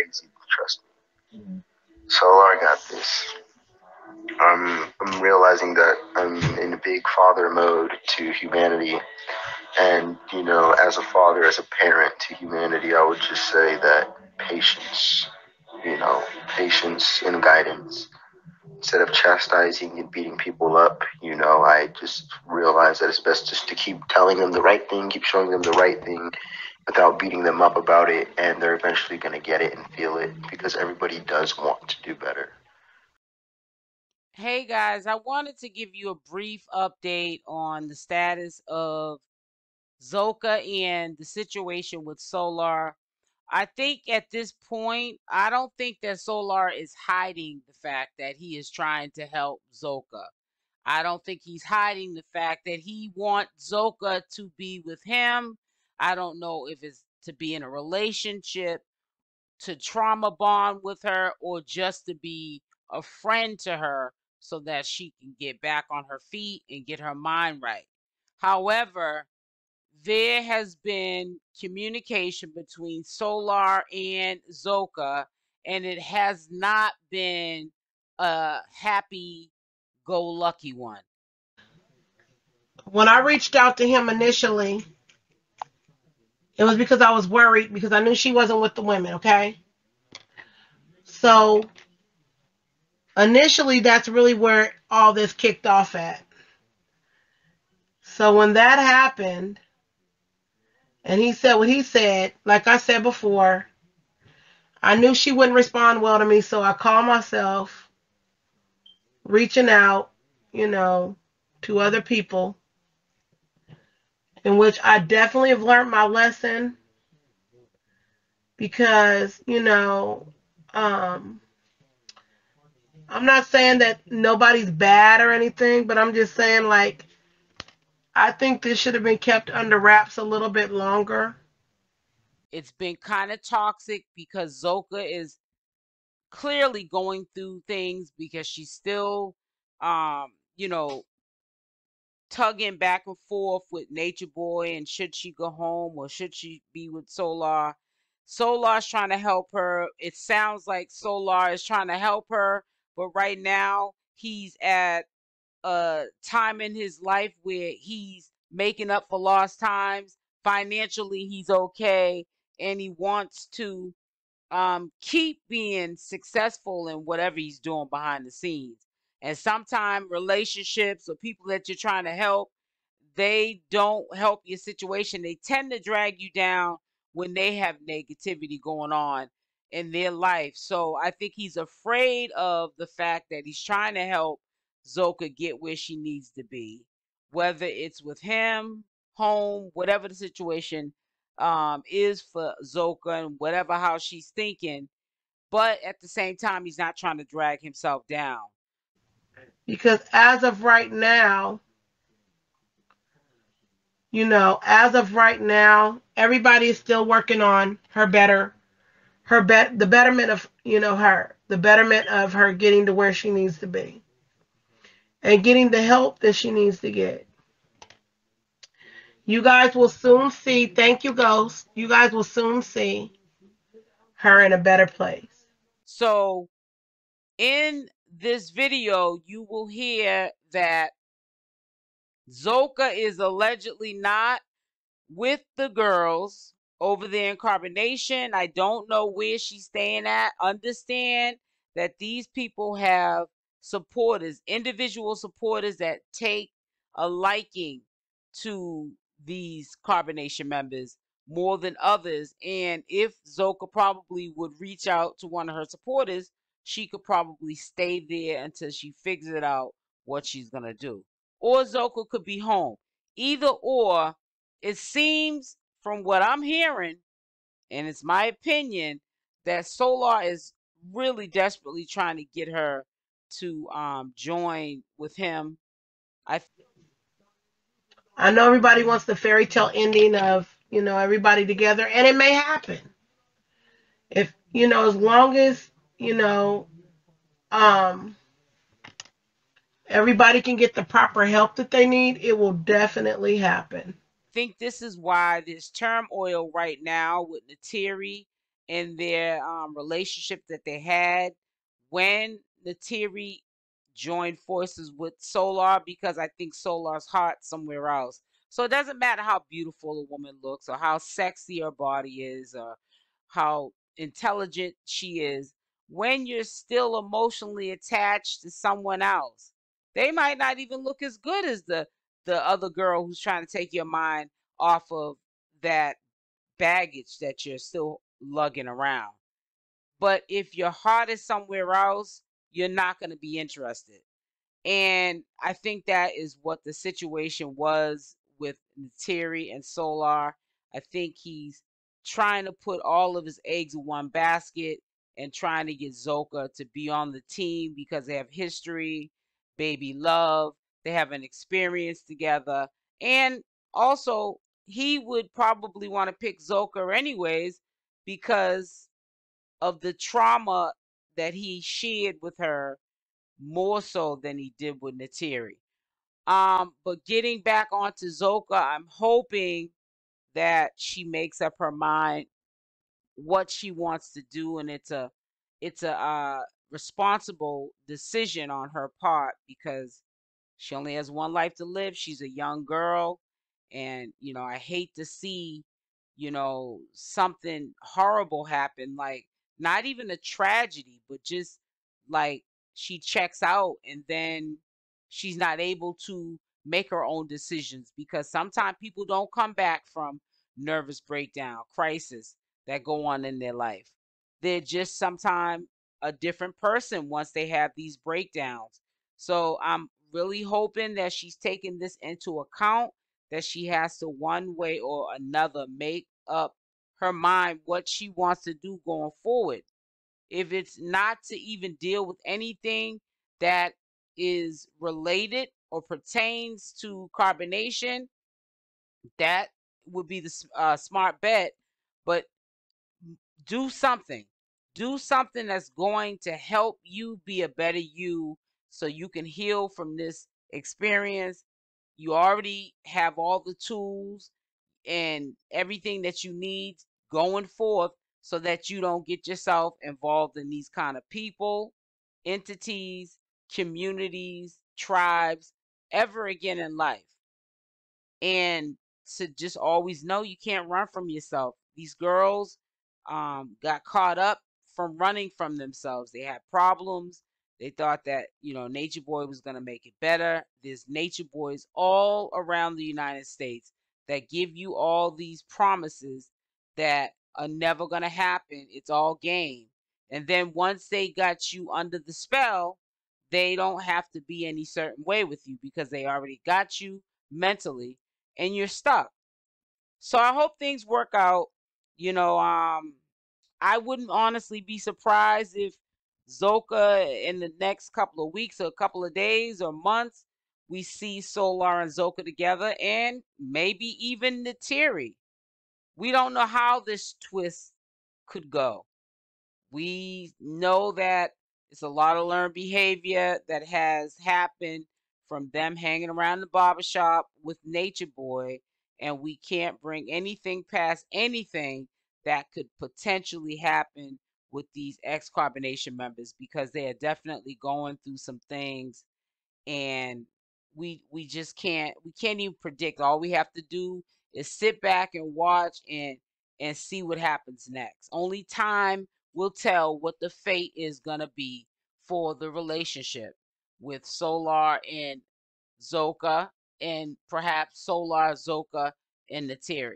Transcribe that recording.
crazy. Trust me. Solar got this. I'm realizing that I'm in a big father mode to humanity. And, you know, as a father, as a parent to humanity, I would just say that patience, you know, patience and guidance. Instead of chastising and beating people up, you know, I just realized that it's best just to keep telling them the right thing, keep showing them the right thing without beating them up about it. And they're eventually going to get it and feel it because everybody does want to do better. Hey guys, I wanted to give you a brief update on the status of Zoca and the situation with Solar. I think at this point, I don't think that Solar is hiding the fact that he is trying to help Zoca. I don't think he's hiding the fact that he wants Zoca to be with him. I don't know if it's to be in a relationship, to trauma bond with her, or just to be a friend to her so that she can get back on her feet and get her mind right. However, there has been communication between Solar and Zoca, and it has not been a happy-go-lucky one. When I reached out to him initially, it was because I was worried because I knew she wasn't with the women, okay? So initially, that's really where all this kicked off at. So when that happened, and he said what he said, like I said before, I knew she wouldn't respond well to me, so I called myself reaching out, you know, to other people, in which I definitely have learned my lesson because, you know, I'm not saying that nobody's bad or anything, but I'm just saying, like, I think this should have been kept under wraps a little bit longer. It's been kind of toxic because Zoca is clearly going through things because she's still, you know, tugging back and forth with Natureboy, and should she go home or should she be with Solar? Solar's trying to help her. It sounds like Solar is trying to help her, but right now he's at a time in his life where he's making up for lost times. Financially, he's okay, and he wants to keep being successful in whatever he's doing behind the scenes. And sometimes relationships or people that you're trying to help, they don't help your situation. They tend to drag you down when they have negativity going on in their life. So I think he's afraid of the fact that he's trying to help Zoca get where she needs to be, whether it's with him, home, whatever the situation is for Zoca and whatever how she's thinking. But at the same time, he's not trying to drag himself down. Because as of right now, you know, as of right now, everybody is still working on the betterment of, you know, the betterment of her getting to where she needs to be and getting the help that she needs to get. You guys will soon see, thank you, Ghost. You guys will soon see her in a better place. So in this video, you will hear that Zoca is allegedly not with the girls over there in Carbonation. I don't know where she's staying at. Understand that these people have supporters, individual supporters that take a liking to these Carbonation members more than others. And if Zoca probably would reach out to one of her supporters, she could probably stay there until she figures out what she's going to do. Or Zoca could be home. Either or, it seems from what I'm hearing, and it's my opinion, that Solar is really desperately trying to get her to join with him. I know everybody wants the fairy tale ending of, you know, everybody together, and it may happen. If, you know, as long as, you know, um, everybody can get the proper help that they need, it will definitely happen. think this is why there's turmoil right now with Nateri in their relationship that they had when 𝗪𝗫 joined forces with 𝗪𝗛, because I think 𝗪𝗛's heart somewhere else. So it doesn't matter how beautiful a woman looks or how sexy her body is or how intelligent she is. When you're still emotionally attached to someone else, they might not even look as good as the other girl who's trying to take your mind off of that baggage that you're still lugging around. But if your heart is somewhere else, you're not going to be interested. And I think that is what the situation was with 𝗪𝗫 and 𝗪𝗛. I think he's trying to put all of his eggs in one basket and trying to get Zoca to be on the team because they have history, baby love, they have an experience together. And also, he would probably want to pick Zoca anyways because of the trauma that he shared with her more so than he did with 𝗪𝗫. But getting back onto Zoca, I'm hoping that she makes up her mind what she wants to do, and it's a responsible decision on her part because she only has one life to live. She's a young girl, and I hate to see something horrible happen, like not even a tragedy, but just like she checks out and then she's not able to make her own decisions, because sometimes people don't come back from nervous breakdown, crisis that go on in their life. They're just sometimes a different person once they have these breakdowns. So I'm really hoping that she's taking this into account, that she has to one way or another make up her mind what she wants to do going forward. If it's not to even deal with anything that is related or pertains to carbonation, that would be the smart bet. But do something. Do something that's going to help you be a better you so you can heal from this experience. You already have all the tools and everything that you need going forth so that you don't get yourself involved in these kind of people, entities, communities, tribes ever again in life. And to just always know you can't run from yourself. These girls got caught up from running from themselves. They had problems. They thought that, Natureboy was going to make it better. There's Natureboys all around the United States that give you all these promises that are never going to happen. It's all game. And then once they got you under the spell, they don't have to be any certain way with you because they already got you mentally and you're stuck. So I hope things work out. I wouldn't honestly be surprised if Zoca in the next couple of weeks or a couple of days or months, we see 𝗪𝗛 and Zoca together, and maybe even 𝗪𝗫. We don't know how this twist could go. We know that it's a lot of learned behavior that has happened from them hanging around the barbershop with Natureboy, and we can't bring anything past anything that could potentially happen with these ex-carbonation members, because they are definitely going through some things, and we just can't even predict. All we have to do is sit back and watch and see what happens next. Only time will tell what the fate is gonna be for the relationship with 𝗪𝗛 and Zoca, and perhaps 𝗪𝗛, Zoca, and 𝗪𝗫.